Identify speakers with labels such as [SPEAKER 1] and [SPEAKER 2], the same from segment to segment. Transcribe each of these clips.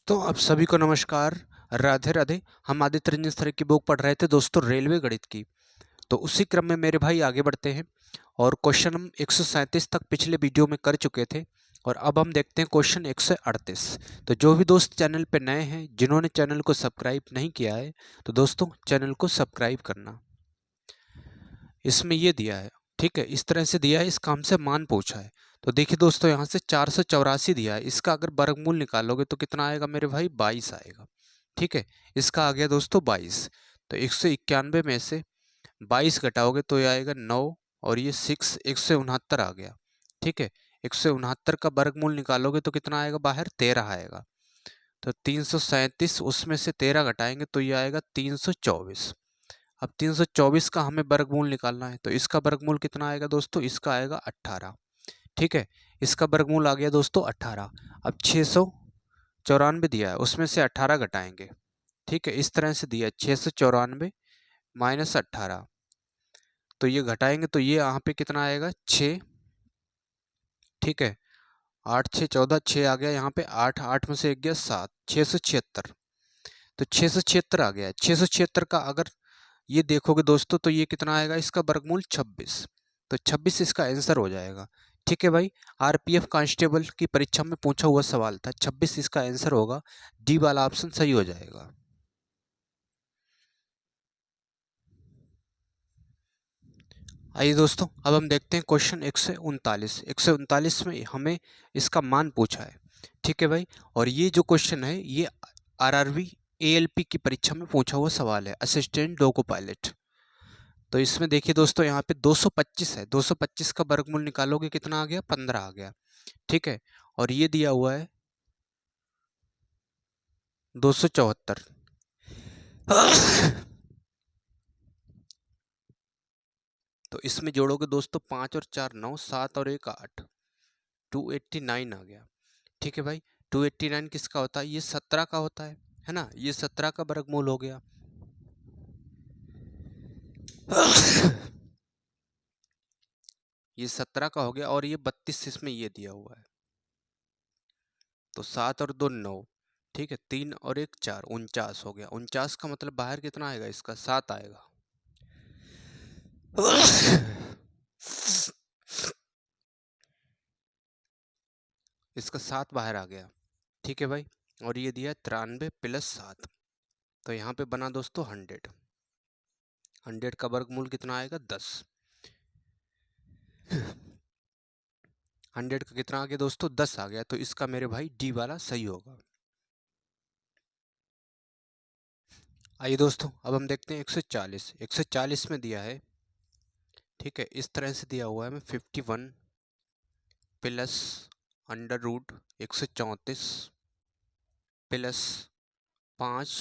[SPEAKER 1] दोस्तों आप सभी को नमस्कार। राधे राधे। हम आदित्य रंजन सर की बुक पढ़ रहे थे दोस्तों, रेलवे गणित की। तो उसी क्रम में मेरे भाई आगे बढ़ते हैं और क्वेश्चन हम 137 तक पिछले वीडियो में कर चुके थे और अब हम देखते हैं क्वेश्चन 138। तो जो भी दोस्त चैनल पे नए हैं, जिन्होंने चैनल को सब्सक्राइब नहीं किया है, तो दोस्तों चैनल को सब्सक्राइब करना। इसमें ये दिया है, ठीक है, इस तरह से दिया है, इस काम से मान पूछा है। तो देखिए दोस्तों, यहाँ से 484 दिया है, इसका अगर वर्गमूल निकालोगे तो कितना आएगा मेरे भाई? 22 आएगा। ठीक है, इसका आ गया दोस्तों 22। तो 191 में से 22 घटाओगे तो ये आएगा 9 और ये 6, 169 आ गया। ठीक है, 169 का वर्गमूल निकालोगे तो कितना आएगा? बाहर 13 आएगा। तो 337, उसमें से 13 घटाएंगे तो ये आएगा 324। अब 324 का हमें वर्गमूल निकालना है, तो इसका वर्गमूल कितना आएगा दोस्तों? इसका आएगा 18। ठीक है, इसका वर्गमूल आ गया दोस्तों 18। अब 694 दिया है, उसमें से 18 घटाएंगे। ठीक है, इस तरह से दिया 694 माइनस 18, तो ये घटाएंगे तो ये यहाँ पे कितना आएगा? 6। ठीक है, 8 6 14, 6 आ गया यहाँ पे, 8 8 में से एक गया 7, 676। तो 676 आ गया। 676 का अगर ये देखोगे दोस्तों तो ये कितना आएगा? इसका वर्गमूल 26। तो 26 इसका आंसर हो जाएगा। ठीक है भाई, आरपीएफ कांस्टेबल की परीक्षा में पूछा हुआ सवाल था, 26 इसका आंसर होगा। डी वाला ऑप्शन सही हो जाएगा। आइए दोस्तों, अब हम देखते हैं क्वेश्चन 139। 139 में हमें इसका मान पूछा है। ठीक है भाई, और ये जो क्वेश्चन है ये आरआरबी एएलपी की परीक्षा में पूछा हुआ सवाल है, असिस्टेंट लोको पायलट। तो इसमें देखिए दोस्तों, यहाँ पे 225 है, 225 का वर्गमूल निकालोगे कितना आ गया? 15 आ गया। ठीक है, और ये दिया हुआ है 274। तो इसमें जोड़ोगे दोस्तों 5 और 4 9, 7 और 1 8, 289 आ गया। ठीक है भाई, 289 किसका होता है? ये 17 का होता है ना? ये 17 का वर्गमूल हो गया। ये 17 का हो गया, और ये 32 इसमें ये दिया हुआ है। तो 7 और 2 9, ठीक है, 3 और 1 4, 49 हो गया। 49 का मतलब बाहर कितना आएगा? इसका 7 आएगा। इसका 7 बाहर आ गया। ठीक है भाई, और ये दिया 93 प्लस 7, तो यहाँ पे बना दोस्तों 100। 100 का वर्गमूल कितना आएगा? 10। 100 का कितना आ गया दोस्तों? 10 आ गया। तो इसका मेरे भाई डी वाला सही होगा। आइए दोस्तों, अब हम देखते हैं 140। 140 में दिया है, ठीक है, इस तरह से दिया हुआ है हमें 51 plus under root 134 plus 5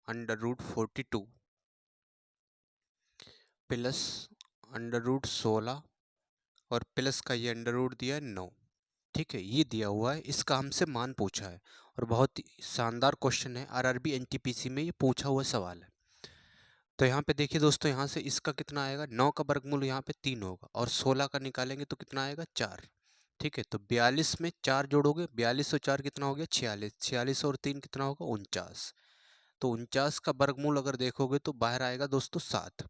[SPEAKER 1] under root 42 plus under root 16 और प्लस का ये अंडर रूट दिया है 9। ठीक है, ये दिया हुआ है, इसका हमसे मान पूछा है और बहुत ही शानदार क्वेश्चन है, आरआरबी एनटीपीसी में ये पूछा हुआ सवाल है। तो यहाँ पे देखिए दोस्तों, यहाँ से इसका कितना आएगा? 9 का वर्गमूल यहाँ पे 3 होगा, और 16 का निकालेंगे तो कितना आएगा? 4। ठीक है, तो 42 में 4 जोड़ोगे, 42 और 4 कितना हो गया? 46। 46 और 3 कितना होगा? 49। तो 49 का वर्गमूल अगर देखोगे तो बाहर आएगा दोस्तों 7।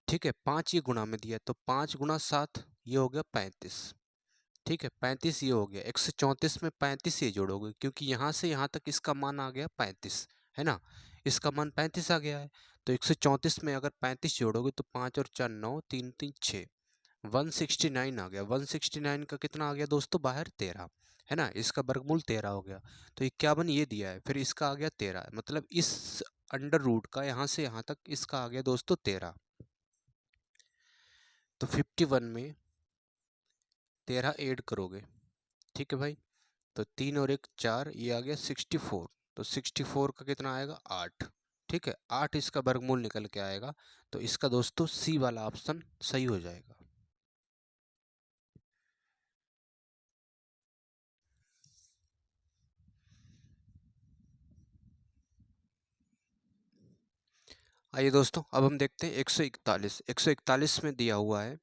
[SPEAKER 1] ठीक है, 5 ये गुणा में दिया, तो 5 गुणा 7 ये हो गया 35। ठीक है, 35 ये हो गया। 134 में 35 ये जोड़ोगे, क्योंकि यहाँ से यहाँ तक इसका मान आ गया 35, है ना? इसका मान 35 आ गया है। तो 134 में अगर 35 जोड़ोगे तो 5 और 4 9, 3 3 6, 169 आ गया। 169 का कितना आ गया दोस्तों? बाहर 13, है ना? इसका वर्गमूल 13 हो गया। तो 51 ये दिया है, फिर इसका आ गया 13, मतलब इस अंडर रूट का यहाँ से यहाँ तक इसका आ गया दोस्तों 13। तो 51 में 13 ऐड करोगे, ठीक है भाई, तो 3 और 1 4, ये आ गया 64। तो 64 का कितना आएगा? 8। ठीक है, 8 इसका वर्गमूल निकल के आएगा। तो इसका दोस्तों सी वाला ऑप्शन सही हो जाएगा। आइए दोस्तों, अब हम देखते हैं 141। 141 में दिया हुआ है,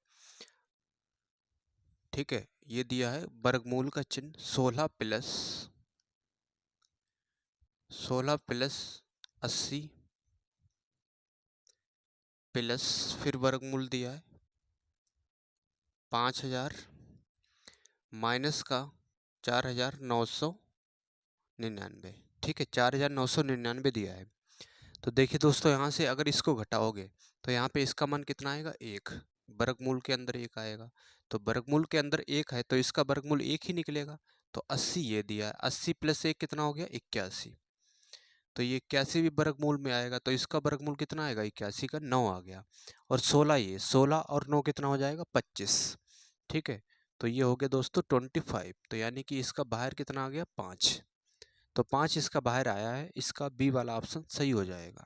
[SPEAKER 1] ठीक है, ये दिया है वर्गमूल का चिन्ह 16 प्लस 16 प्लस 80 प्लस फिर वर्गमूल दिया है 5000 माइनस का 4999। ठीक है, 4999 दिया है। तो देखिए दोस्तों, यहाँ से अगर इसको घटाओगे तो यहाँ पे इसका मान कितना आएगा, एक। वर्गमूल के अंदर एक आएगा, तो वर्गमूल के अंदर एक है तो इसका वर्गमूल एक ही निकलेगा। तो 80 ये दिया है, 80 प्लस एक कितना हो गया, 81। तो ये 81 भी वर्गमूल में आएगा, तो इसका वर्गमूल कितना आएगा, 81 का 9 आ गया। और 16 ये 16 और 9 कितना हो जाएगा, 25। ठीक है, तो ये हो गया दोस्तों 25। तो यानी कि इसका बाहर कितना आ गया, 5। तो 5 इसका बाहर आया है, इसका बी वाला ऑप्शन सही हो जाएगा।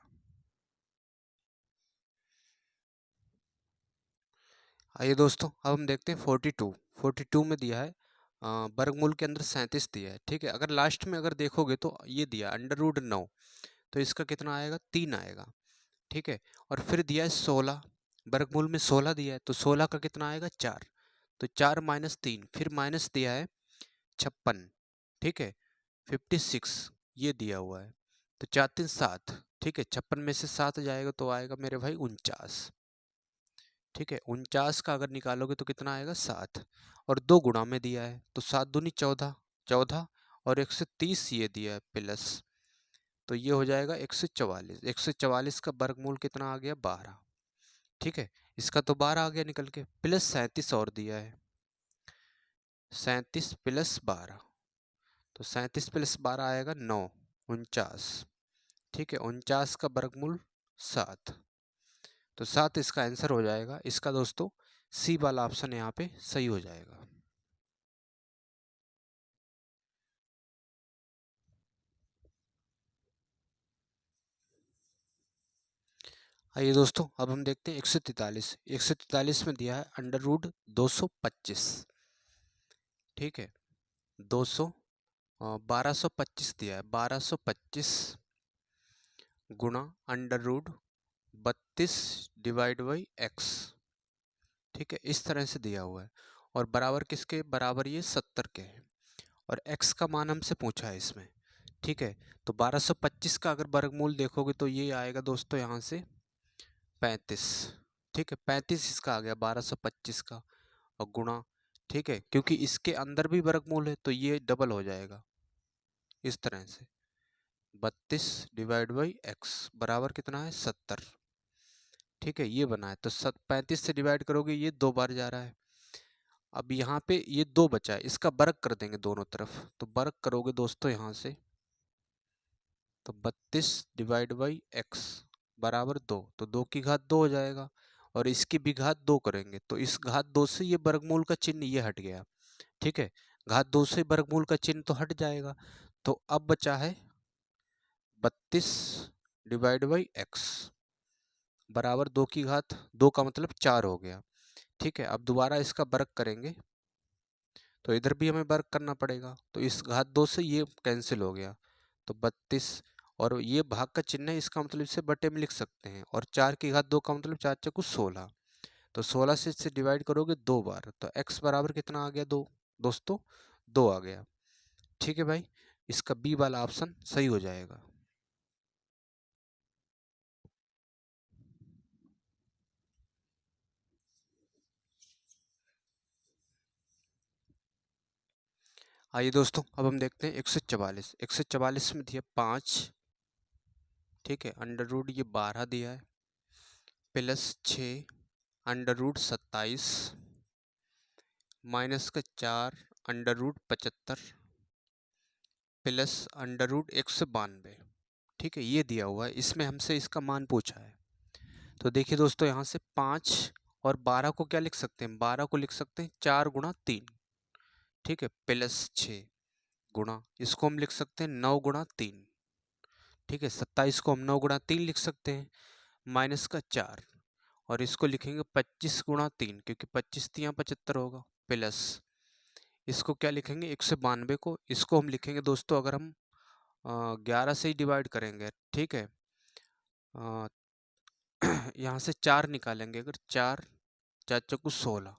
[SPEAKER 1] आइए दोस्तों, अब हम देखते हैं 42। 42 में दिया है वर्गमूल के अंदर 37 दिया है। ठीक है, अगर लास्ट में अगर देखोगे तो ये दिया √9, तो इसका कितना आएगा, 3 आएगा। ठीक है, और फिर दिया है 16, वर्गमूल में 16 दिया है, तो 16 का कितना आएगा, 4। तो 4 माइनस 3, फिर माइनस दिया है 56। ठीक है, 56 ये दिया हुआ है, तो 4 3 7। ठीक है, 56 में से 7 जाएगा तो आएगा मेरे भाई 49। ठीक है, 49 का अगर निकालोगे तो कितना आएगा, 7। और 2 गुणा में दिया है, तो 7 दूनी 14, 14 और 130 ये दिया है प्लस, तो ये हो जाएगा 144। 144 का वर्गमूल कितना आ गया, 12। ठीक है, इसका तो 12 आ गया निकल के, प्लस 37 और दिया है, 37 प्लस 12, तो 37 प्लस 12 आएगा 9, 49। ठीक है, 49 का वर्गमूल 7, तो 7 इसका आंसर हो जाएगा। इसका दोस्तों सी वाला ऑप्शन यहाँ पे सही हो जाएगा। आइए दोस्तों, अब हम देखते हैं 143। 143 में दिया है √225। ठीक है, 200 1225 दिया है, 1225 गुणा √32 डिवाइड बाई एक्स। ठीक है, इस तरह से दिया हुआ है, और बराबर किसके बराबर, ये 70 के हैं, और x का मान हमसे पूछा है इसमें। ठीक है, तो 1225 का अगर वर्गमूल देखोगे तो ये आएगा दोस्तों यहाँ से 35। ठीक है, 35 इसका आ गया 1225 का, और गुणा। ठीक है, क्योंकि इसके अंदर भी वर्गमूल है तो ये डबल हो जाएगा इस तरह से, 32 डिवाइड बाई एक्स बराबर कितना है, 70। ठीक है, ये बना है, तो 35 से डिवाइड करोगे ये 2 बार जा रहा है। अब यहाँ पे ये 2 बचा है, इसका वर्ग कर देंगे दोनों तरफ, तो वर्ग करोगे दोस्तों यहाँ से, तो 32 डिवाइड बाई एक्स बराबर 2, तो 2 की घात 2 हो जाएगा, और इसकी भी घात 2 करेंगे तो इस घात 2 से ये वर्गमूल का चिन्ह ये हट गया। ठीक है, घात 2 से वर्गमूल का चिन्ह तो हट जाएगा, तो अब बचा है 32 डिवाइड बाई एक्स बराबर 2 की घात 2 का मतलब 4 हो गया। ठीक है, अब दोबारा इसका वर्ग करेंगे तो इधर भी हमें वर्ग करना पड़ेगा, तो इस घात 2 से ये कैंसिल हो गया, तो 32, और ये भाग का चिन्ह है, इसका मतलब इसे बटे में लिख सकते हैं, और 4 की घात 2 का मतलब 4 चौको 16, तो 16 से इसे डिवाइड करोगे 2 बार, तो x बराबर कितना आ गया, 2 दोस्तों, 2 आ गया। ठीक है भाई, इसका बी वाला ऑप्शन सही हो जाएगा। आइए दोस्तों, अब हम देखते हैं 144। 144 में दिया 5। ठीक है, √ ये 12 दिया है, प्लस 6 √27 माइनस का 4 √75 प्लस √192। ठीक है, ये दिया हुआ है, इसमें हमसे इसका मान पूछा है। तो देखिए दोस्तों, यहाँ से 5 और 12 को क्या लिख सकते हैं, 12 को लिख सकते हैं 4 गुणा 3। ठीक है, प्लस 6 गुणा, इसको हम लिख सकते हैं 9 गुणा 3। ठीक है, 27 को हम 9 गुणा 3 लिख सकते हैं, माइनस का 4, और इसको लिखेंगे 25 गुणा 3, क्योंकि 25 तियाँ 75 होगा, प्लस इसको क्या लिखेंगे, 192 को, इसको हम लिखेंगे दोस्तों, अगर हम 11 से ही डिवाइड करेंगे। ठीक है, अ, यहाँ से 4 निकालेंगे, अगर 4 4 चौको 16।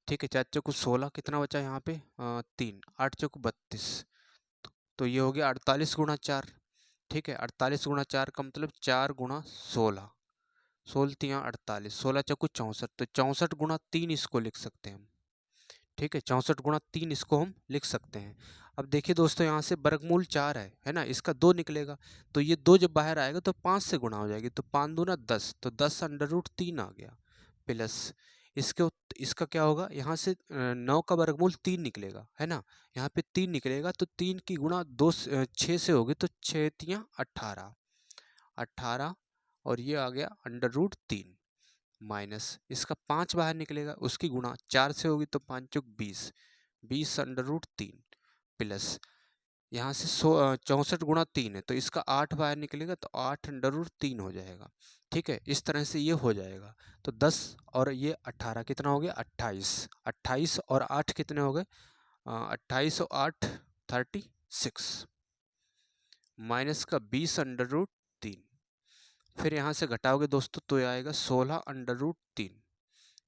[SPEAKER 1] ठीक है, 4 चौको 16, कितना बचा यहाँ पे, 3 8 चौको 32, तो ये हो गया 48 गुणा 4। ठीक है, 48 गुणा 4 का मतलब 4 गुणा 16, 16 तियाँ 48, 16 चौको 64, तो 64 गुणा 3 इसको लिख सकते हैं हम। ठीक है, 64 गुणा 3 इसको हम लिख सकते हैं। अब देखिए दोस्तों, यहाँ से वर्गमूल 4 है ना, इसका 2 निकलेगा, तो ये 2 जब बाहर आएगा तो 5 से गुणा हो जाएगी, तो 5 दूना 10, तो 10 अंडर रूट 3 आ गया, प्लस इसका क्या होगा, यहाँ से 9 का वर्गमूल 3 निकलेगा, है ना, यहाँ पे 3 निकलेगा, तो 3 की गुणा 6 से होगी, तो 6 तियाँ 18, 18, और ये आ गया अंडर रूट 3, माइनस इसका 5 बाहर निकलेगा, उसकी गुणा 4 से होगी, तो 5 चौक 20, 20 अंडर रूट 3, प्लस यहाँ से 64 गुणा 3 है, तो इसका 8 बाहर निकलेगा, तो 8 अंडर रूट 3 हो जाएगा। ठीक है, इस तरह से ये हो जाएगा। तो 10 और ये 18 कितना हो गया, 28, 28 और 8 कितने हो गए, 28 और 8 36, माइनस का 20 अंडर रूट 3, फिर यहाँ से घटाओगे दोस्तों तो ये आएगा 16 अंडर रूट 3।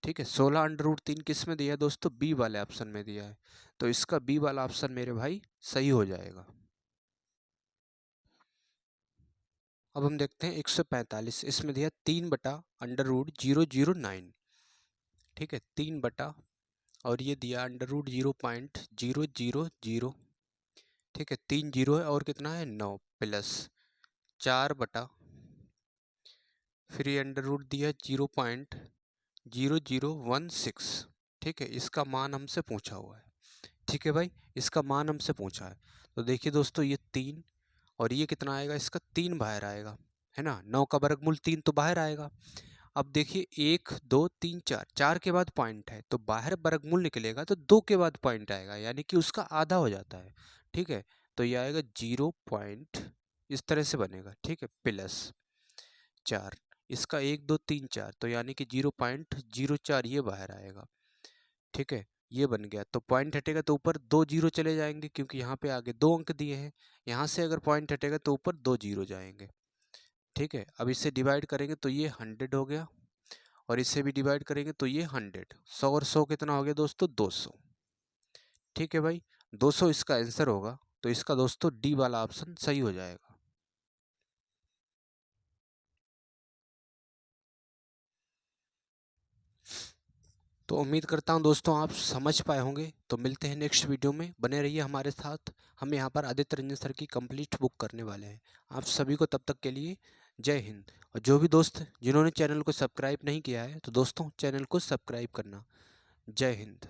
[SPEAKER 1] ठीक है, 16 अंडर रूट 3 किस में दिया है दोस्तों, बी वाले ऑप्शन में दिया है, तो इसका बी वाला ऑप्शन मेरे भाई सही हो जाएगा। अब हम देखते हैं 145, इसमें दिया 3 बटा अंडर रूट 009, ठीक है, 3 बटा, और ये दिया अंडर रूट 0.000, ठीक है, 3 जीरो है और कितना है 9, प्लस 4 बटा, फिर ये अंडर रूट दिया 0.0016, ठीक है, इसका मान हमसे पूछा हुआ है। ठीक है भाई, इसका मान हमसे पूछा है, तो देखिए दोस्तों ये 3, और ये कितना आएगा, इसका 3 बाहर आएगा, है ना, 9 का वर्गमूल 3 तो बाहर आएगा। अब देखिए 1 2 3 4, 4 के बाद पॉइंट है, तो बाहर वर्गमूल निकलेगा तो 2 के बाद पॉइंट आएगा, यानी कि उसका आधा हो जाता है। ठीक है, तो ये आएगा 0 पॉइंट, इस तरह से बनेगा, ठीक है, प्लस 4, इसका 1 2 3 4, तो यानी कि 0.04 ये बाहर आएगा। ठीक है, ये बन गया, तो पॉइंट हटेगा तो ऊपर 2 जीरो चले जाएंगे, क्योंकि यहाँ पे आगे 2 अंक दिए हैं, यहाँ से अगर पॉइंट हटेगा तो ऊपर 2 जीरो जाएंगे। ठीक है, अब इसे डिवाइड करेंगे तो ये 100 हो गया, और इसे भी डिवाइड करेंगे तो ये 100, 100 और 100 कितना हो गया दोस्तों, 200। ठीक है भाई, 200 इसका आंसर होगा, तो इसका दोस्तों डी वाला ऑप्शन सही हो जाएगा। तो उम्मीद करता हूँ दोस्तों आप समझ पाए होंगे। तो मिलते हैं नेक्स्ट वीडियो में, बने रहिए हमारे साथ। हम यहाँ पर आदित्य रंजन सर की कंप्लीट बुक करने वाले हैं। आप सभी को तब तक के लिए जय हिंद। और जो भी दोस्त जिन्होंने चैनल को सब्सक्राइब नहीं किया है, तो दोस्तों चैनल को सब्सक्राइब करना। जय हिंद।